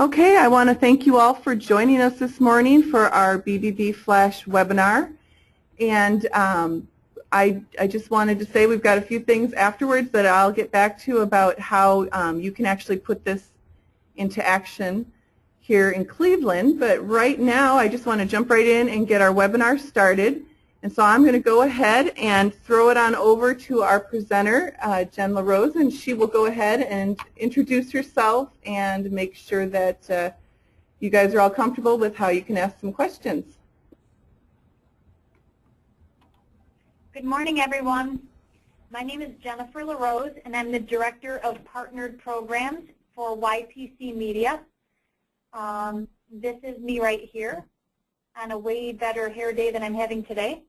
Okay, I want to thank you all for joining us this morning for our BBB Flash webinar. And I just wanted to say we've got a few things afterwards that I'll get back to about how you can actually put this into action here in Cleveland. But right now, I just want to jump right in and get our webinar started. And so I'm going to go ahead and throw it on over to our presenter, Jen LaRose, and she will go ahead and introduce herself and make sure that you guys are all comfortable with how you can ask some questions. Good morning, everyone. My name is Jennifer LaRose, and I'm the Director of Partnered Programs for YPC Media. This is me right here on a way better hair day than I'm having today.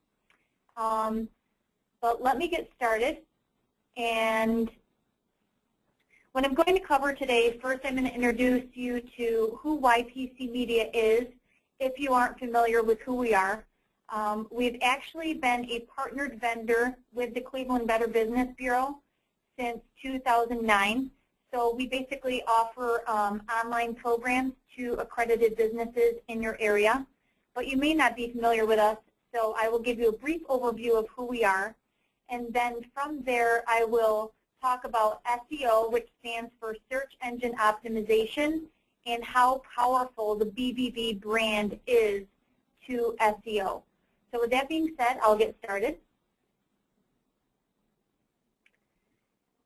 But let me get started. And what I'm going to cover today, first I'm going to introduce you to who YPC Media is, if you aren't familiar with who we are. We've actually been a partnered vendor with the Cleveland Better Business Bureau since 2009. So we basically offer online programs to accredited businesses in your area. But you may not be familiar with us, so I will give you a brief overview of who we are. And then from there, I will talk about SEO, which stands for Search Engine Optimization, and how powerful the BBB brand is to SEO. So with that being said, I'll get started.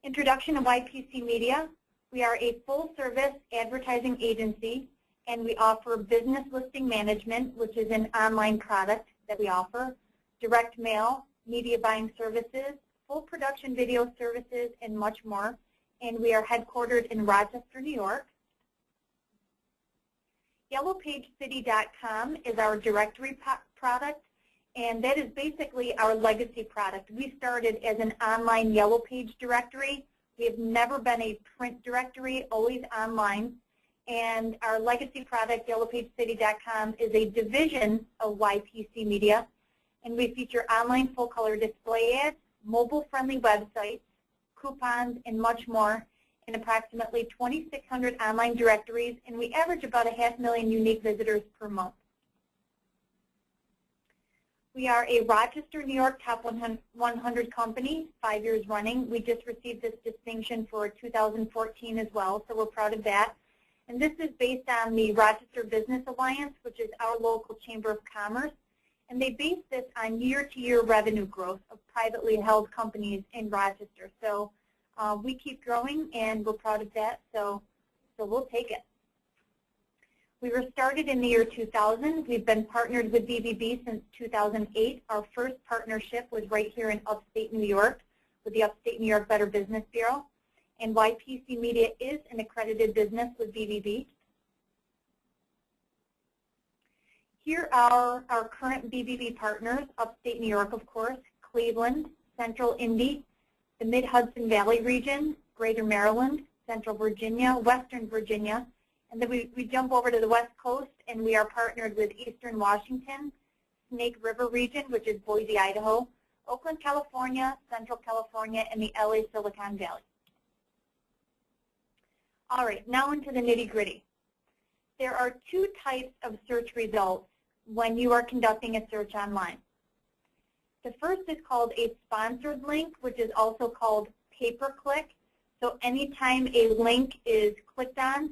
Introduction of YPC Media. We are a full-service advertising agency, and we offer business listing management, which is an online product that we offer, direct mail, media buying services, full production video services, and much more. And we are headquartered in Rochester, New York. YellowPageCity.com is our directory product, and that is basically our legacy product. We started as an online Yellow Page directory. We have never been a print directory, always online. And our legacy product, YellowPageCity.com, is a division of YPC Media. And we feature online full-color display ads, mobile-friendly websites, coupons, and much more in approximately 2,600 online directories. And we average about 500,000 unique visitors per month. We are a Rochester, New York top 100 company, 5 years running. We just received this distinction for 2014 as well, so we're proud of that. And this is based on the Rochester Business Alliance, which is our local chamber of commerce. And they base this on year-to-year revenue growth of privately held companies in Rochester. So we keep growing, and we're proud of that, so we'll take it. We were started in the year 2000. We've been partnered with BBB since 2008. Our first partnership was right here in upstate New York with the Upstate New York Better Business Bureau. And YPC Media is an accredited business with BBB. Here are our current BBB partners, upstate New York, of course, Cleveland, Central Indy, the Mid-Hudson Valley region, Greater Maryland, Central Virginia, Western Virginia, and then we jump over to the West Coast, and we are partnered with Eastern Washington, Snake River region, which is Boise, Idaho, Oakland, California, Central California, and the LA Silicon Valley. All right, now into the nitty-gritty. There are two types of search results when you are conducting a search online. The first is called a sponsored link, which is also called pay-per-click. So anytime a link is clicked on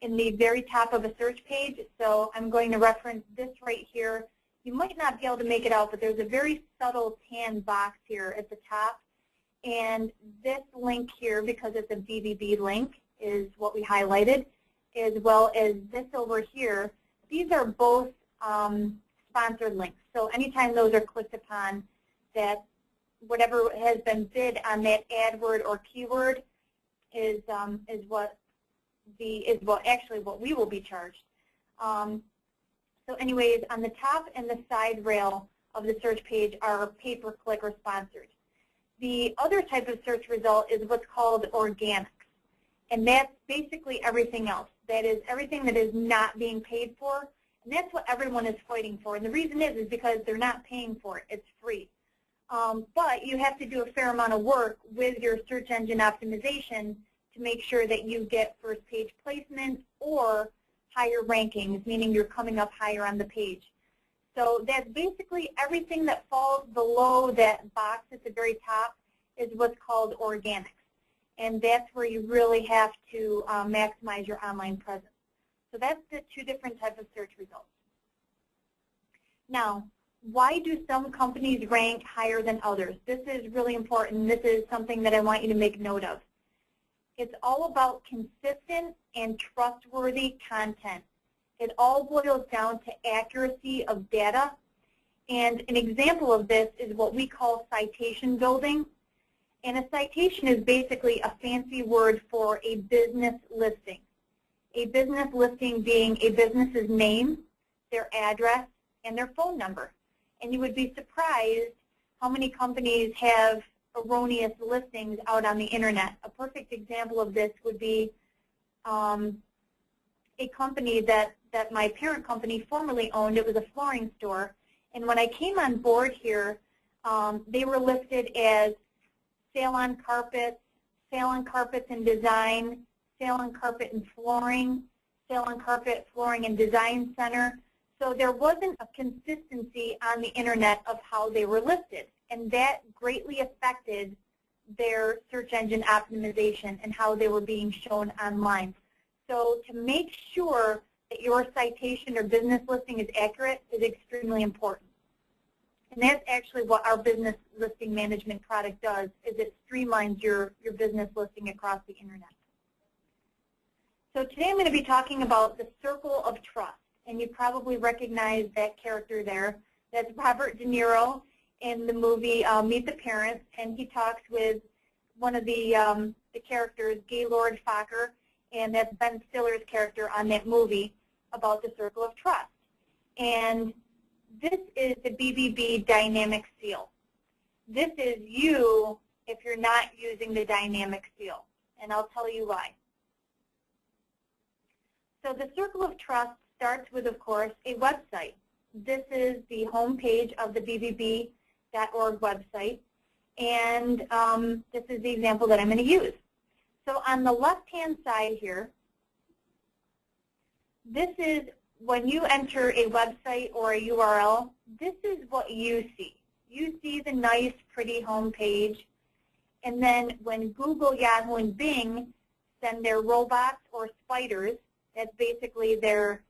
in the very top of a search page, so I'm going to reference this right here. You might not be able to make it out, but there's a very subtle tan box here at the top. And this link here, because it's a BBB link, is what we highlighted, as well as this over here. These are both sponsored links. So anytime those are clicked upon, that whatever has been bid on that ad word or keyword is what we will be charged. So anyways, on the top and the side rail of the search page are pay-per-click or sponsored. The other type of search result is what's called organic. And that's basically everything else. That is everything that is not being paid for. And that's what everyone is fighting for. And the reason is because they're not paying for it. It's free. But you have to do a fair amount of work with your search engine optimization to make sure that you get first page placement or higher rankings, meaning you're coming up higher on the page. So that's basically everything that falls below that box at the very top is what's called organics. And that's where you really have to maximize your online presence. So that's the two different types of search results. Now, why do some companies rank higher than others? This is really important. This is something that I want you to make note of. It's all about consistent and trustworthy content. It all boils down to accuracy of data. And an example of this is what we call citation building. And a citation is basically a fancy word for a business listing. A business listing being a business's name, their address, and their phone number. And you would be surprised how many companies have erroneous listings out on the internet. A perfect example of this would be a company that my parent company formerly owned. It was a flooring store. And when I came on board here, they were listed as sale on carpets and design, sale on carpet and flooring, sale on carpet, flooring and design center. So there wasn't a consistency on the internet of how they were listed, and that greatly affected their search engine optimization and how they were being shown online. So to make sure that your citation or business listing is accurate is extremely important. And that's actually what our business listing management product does, is it streamlines your business listing across the internet. So today I'm going to be talking about the circle of trust. And you probably recognize that character there. That's Robert De Niro in the movie Meet the Parents, and he talks with one of the characters, Gaylord Fokker, and that's Ben Stiller's character on that movie about the circle of trust. And this is the BBB dynamic seal. This is you if you're not using the dynamic seal, and I'll tell you why. So the circle of trust starts with, of course, a website. This is the home page of the BBB.org website, and this is the example that I'm going to use. So on the left-hand side here, this is when you enter a website or a URL, this is what you see. You see the nice, pretty home page, and then when Google, Yahoo, and Bing send their robots or spiders, that's basically their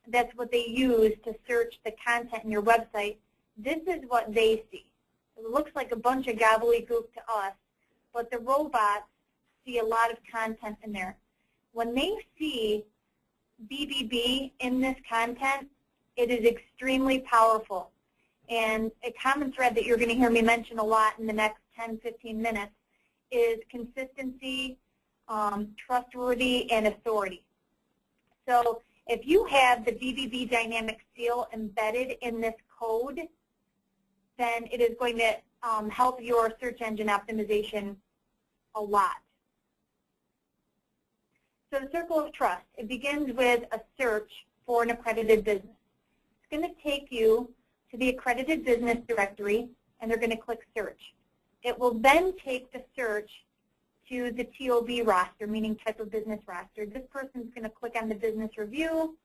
that's what they use to search the content in your website. This is what they see. It looks like a bunch of gobbledygook to us, but the robots see a lot of content in there. When they see BBB in this content, it is extremely powerful. And a common thread that you're going to hear me mention a lot in the next 10, 15 minutes is consistency, trustworthy, and authority. So if you have the BBB dynamic seal embedded in this code, then it is going to help your search engine optimization a lot. So the circle of trust, it begins with a search for an accredited business. It's going to take you to the accredited business directory, and they're going to click search. It will then take the search to the TOB roster, meaning type of business roster. This person's going to click on the business review.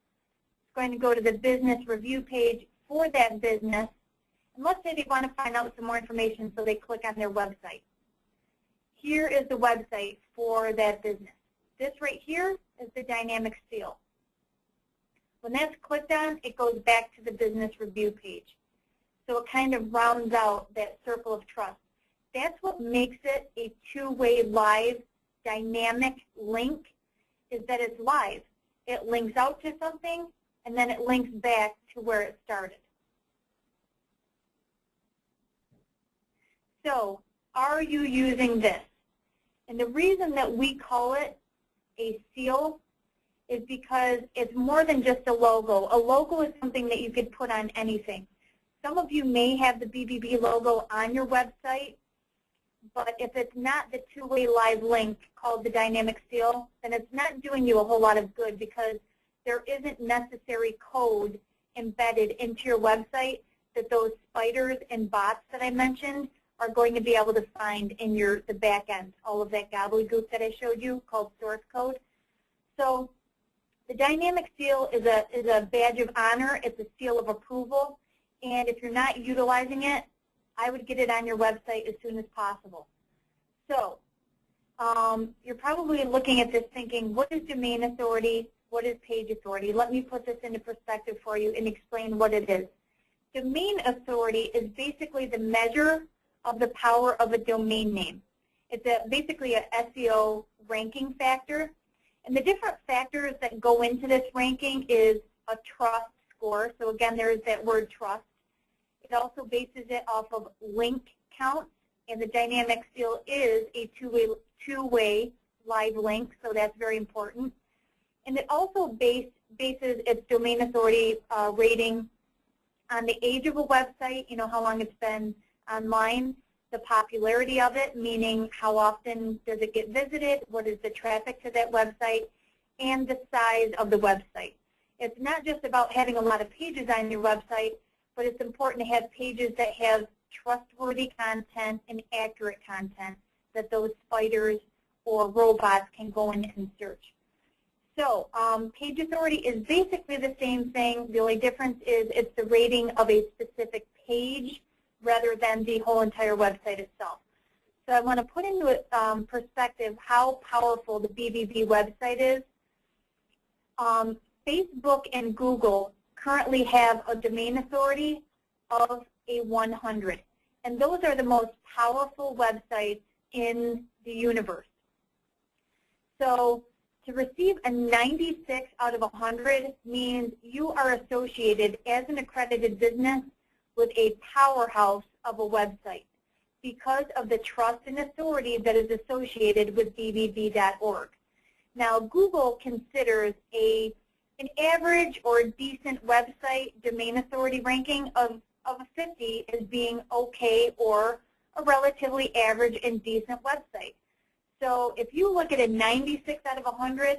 It's going to go to the business review page for that business. And let's say they want to find out some more information, so they click on their website. Here is the website for that business. This right here is the dynamic seal. When that's clicked on, it goes back to the business review page. So it kind of rounds out that circle of trust. That's what makes it a two-way live dynamic link, is that it's live. It links out to something, and then it links back to where it started. So are you using this? And the reason that we call it a seal is because it's more than just a logo. A logo is something that you could put on anything. Some of you may have the BBB logo on your website, but if it's not the two-way live link called the dynamic seal, then it's not doing you a whole lot of good, because there isn't necessary code embedded into your website that those spiders and bots that I mentioned are going to be able to find in the back end, all of that gobbledygook that I showed you called source code. So the The dynamic seal is a badge of honor. It's a seal of approval. And if you're not utilizing it, I would get it on your website as soon as possible. So you're probably looking at this thinking, what is domain authority? What is page authority? Let me put this into perspective for you and explain what it is. Domain authority is basically the measure of the power of a domain name. It's basically an SEO ranking factor. And the different factors that go into this ranking is a trust score. So again, there is that word trust. It also bases it off of link counts. And the dynamic seal is a two-way live link, so that's very important. And it also bases its domain authority rating on the age of a website, you know, how long it's been online, the popularity of it, meaning how often does it get visited, what is the traffic to that website, and the size of the website. It's not just about having a lot of pages on your website, but it's important to have pages that have trustworthy content and accurate content that those spiders or robots can go in and search. So page authority is basically the same thing. The only difference is it's the rating of a specific page rather than the whole entire website itself. So I want to put into perspective how powerful the BBB website is. Facebook and Google currently have a domain authority of a 100. And those are the most powerful websites in the universe. So to receive a 96 out of 100 means you are associated as an accredited business with a powerhouse of a website because of the trust and authority that is associated with BBB.org. Now, Google considers an average or decent website domain authority ranking of a 50 as being okay or a relatively average and decent website. So if you look at a 96 out of 100,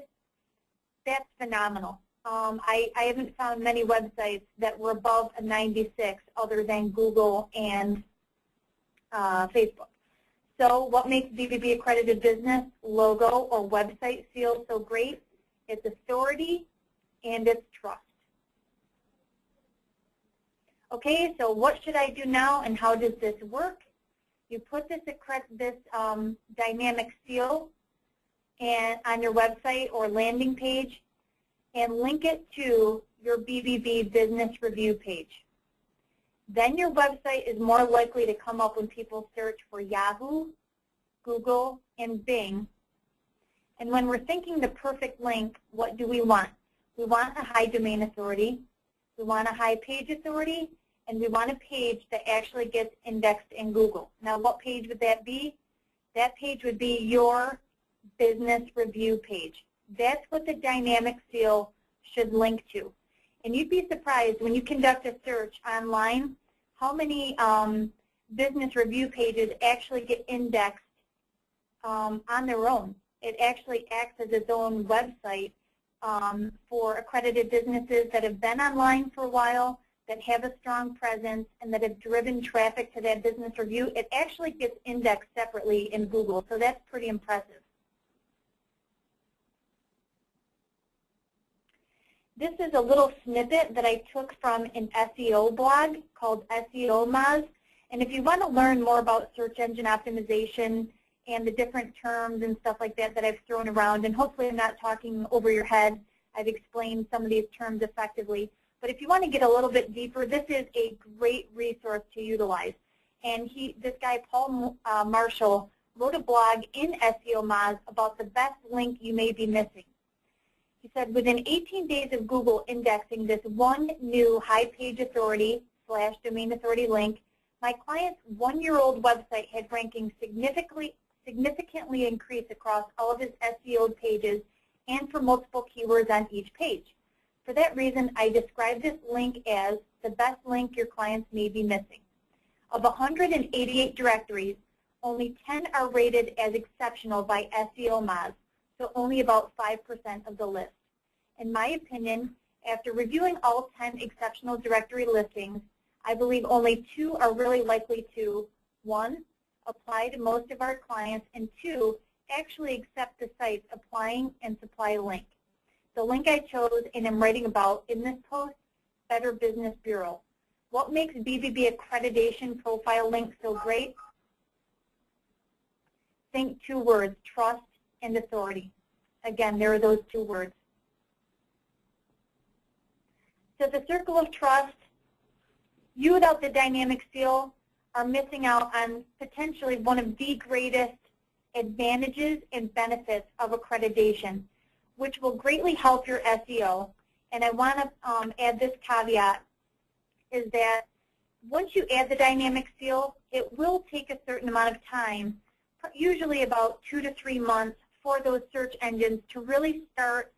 that's phenomenal. I haven't found many websites that were above a 96 other than Google and Facebook. So what makes BBB accredited business logo or website seal so great? It's authority and it's trust. Okay, so what should I do now and how does this work? You put this dynamic seal on your website or landing page and link it to your BBB business review page. Then your website is more likely to come up when people search for Yahoo, Google, and Bing. And when we're thinking the perfect link, what do we want? We want a high domain authority, we want a high page authority, and we want a page that actually gets indexed in Google. Now, what page would that be? That page would be your business review page. That's what the dynamic seal should link to. And you'd be surprised when you conduct a search online how many business review pages actually get indexed on their own. It actually acts as its own website for accredited businesses that have been online for a while, that have a strong presence, and that have driven traffic to that business review. It actually gets indexed separately in Google, so that's pretty impressive. This is a little snippet that I took from an SEO blog called SEO Moz. And if you want to learn more about search engine optimization and the different terms and stuff like that that I've thrown around, and hopefully I'm not talking over your head, I've explained some of these terms effectively. But if you want to get a little bit deeper, this is a great resource to utilize. And this guy, Paul Marshall, wrote a blog in SEO Moz about the best link you may be missing. He said, within 18 days of Google indexing this one new high page authority / domain authority link, my client's one-year-old website had ranking significantly increased across all of his SEO pages and for multiple keywords on each page. For that reason, I describe this link as the best link your clients may be missing. Of 188 directories, only 10 are rated as exceptional by SEO Moz, so only about 5% of the list. In my opinion, after reviewing all 10 exceptional directory listings, I believe only 2 are really likely to, 1, apply to most of our clients, and 2, actually accept the sites applying and supply a link. the link I chose and am writing about in this post, Better Business Bureau. What makes BBB accreditation profile link so great? Think two words, trust and authority. Again, there are those two words. So the circle of trust, you without the dynamic seal are missing out on potentially one of the greatest advantages and benefits of accreditation, which will greatly help your SEO. And I want to add this caveat, is that once you add the dynamic seal, it will take a certain amount of time, usually about 2 to 3 months, for those search engines to really start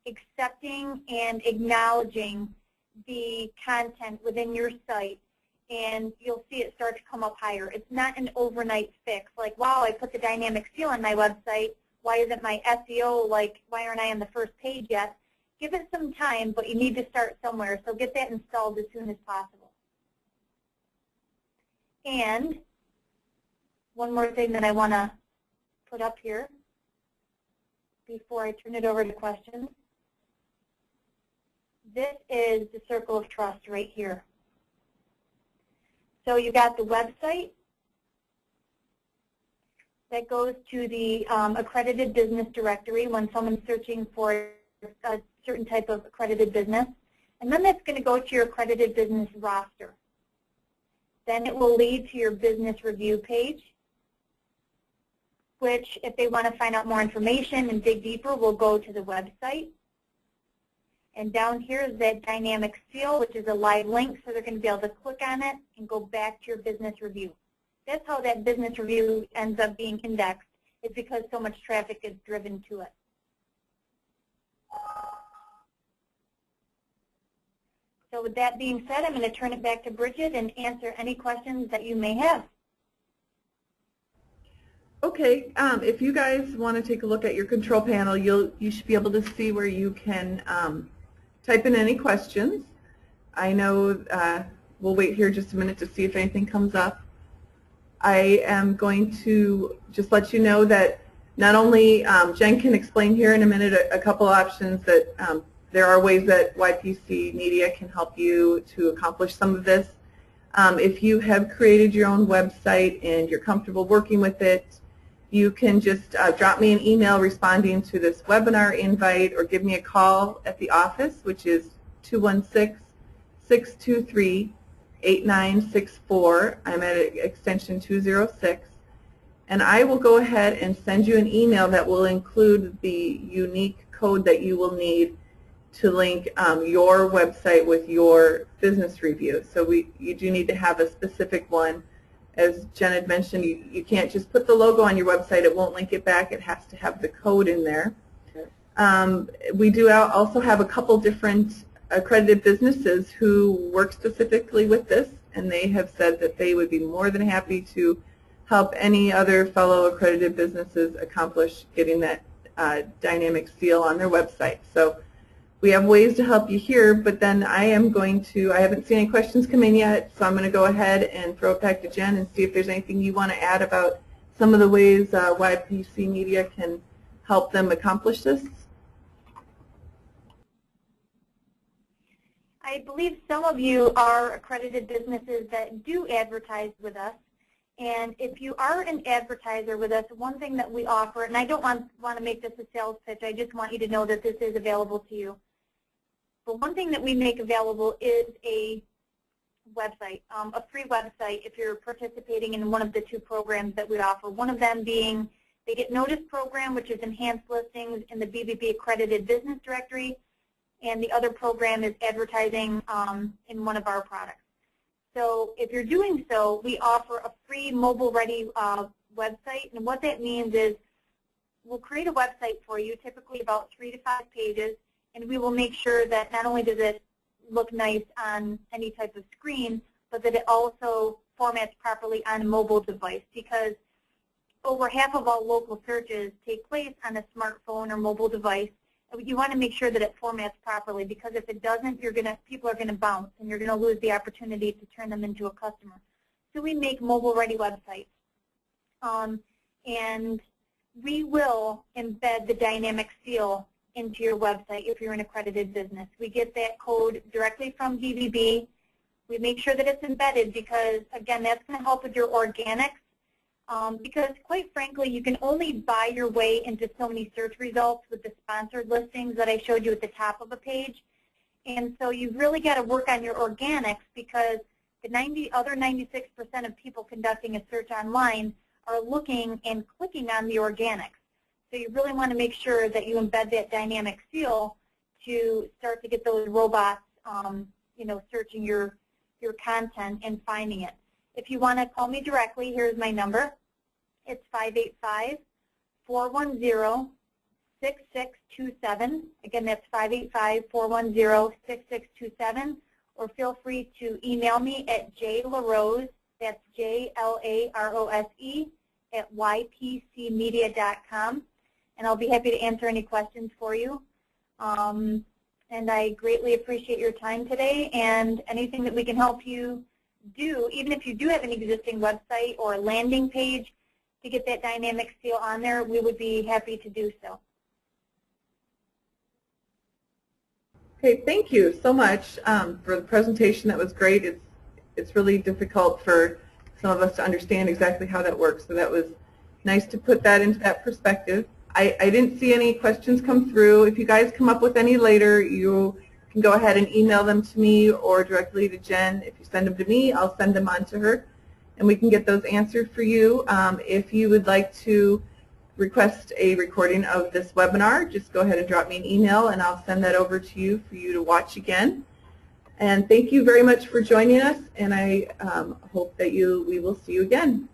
accepting and acknowledging the content within your site, and you'll see it start to come up higher. It's not an overnight fix, like, wow, I put the dynamic seal on my website, why isn't my SEO, like, why aren't I on the first page yet? Give it some time, but you need to start somewhere, so get that installed as soon as possible. And one more thing that I want to put up here before I turn it over to questions. This is the circle of trust right here. So you got the website that goes to the accredited business directory when someone's searching for a certain type of accredited business. And then that's going to go to your accredited business roster. Then it will lead to your business review page, which, if they want to find out more information and dig deeper, will go to the website. And down here is that dynamic seal, which is a live link, so they're going to be able to click on it and go back to your business review. That's how that business review ends up being indexed, is because so much traffic is driven to it. So with that being said, I'm going to turn it back to Bridget and answer any questions that you may have. Okay, if you guys want to take a look at your control panel, you should be able to see where you can type in any questions. I know we'll wait here just a minute to see if anything comes up. I am going to just let you know that not only Jen can explain here in a minute a couple options that there are ways that YPC Media can help you to accomplish some of this. If you have created your own website and you're comfortable working with it, you can just drop me an email responding to this webinar invite, or give me a call at the office, which is 216-623-8964. I'm at extension 206. And I will go ahead and send you an email that will include the unique code that you will need to link your website with your business review. So you do need to have a specific one. As Jen had mentioned, you can't just put the logo on your website. It won't link it back. It has to have the code in there. We do also have a couple different accredited businesses who work specifically with this, and they have said that they would be more than happy to help any other fellow accredited businesses accomplish getting that dynamic seal on their website. So we have ways to help you here, but then I haven't seen any questions come in yet, so I'm going to go ahead and throw it back to Jen and see if there's anything you want to add about some of the ways YPC Media can help them accomplish this. I believe some of you are accredited businesses that do advertise with us. And if you are an advertiser with us, one thing that we offer, and I don't want to make this a sales pitch, I just want you to know that this is available to you. But one thing that we make available is a website, a free website if you're participating in one of the two programs that we offer. One of them being the Get Noticed program, which is enhanced listings in the BBB accredited business directory, and the other program is advertising in one of our products. So if you're doing so, we offer a free mobile-ready website, and what that means is we'll create a website for you, typically about 3 to 5 pages, and we will make sure that not only does it look nice on any type of screen, but that it also formats properly on a mobile device, because over half of all local searches take place on a smartphone or mobile device. You want to make sure that it formats properly, because if it doesn't, people are going to bounce, and you're going to lose the opportunity to turn them into a customer. So we make mobile-ready websites, and we will embed the dynamic seal into your website if you're an accredited business. We get that code directly from BBB. We make sure that it's embedded because, again, that's going to help with your organics. Because quite frankly, you can only buy your way into so many search results with the sponsored listings that I showed you at the top of a page. And so you've really got to work on your organics because the other 96% of people conducting a search online are looking and clicking on the organics. So you really want to make sure that you embed that dynamic seal to start to get those robots, searching your content and finding it. If you want to call me directly, here's my number. It's 585-410-6627. Again, that's 585-410-6627. Or feel free to email me at jlarose, that's JLAROSE, at YPCmedia.com. And I'll be happy to answer any questions for you. And I greatly appreciate your time today, and anything that we can help you do, even if you do have an existing website or a landing page to get that dynamic seal on there, we would be happy to do so. Okay, thank you so much for the presentation. That was great. It's really difficult for some of us to understand exactly how that works, so that was nice to put that into that perspective. I didn't see any questions come through. If you guys come up with any later, you can go ahead and email them to me or directly to Jen. If you send them to me, I'll send them on to her, and we can get those answered for you. If you would like to request a recording of this webinar, just go ahead and drop me an email, and I'll send that over to you for you to watch again. And thank you very much for joining us, and I hope that we will see you again.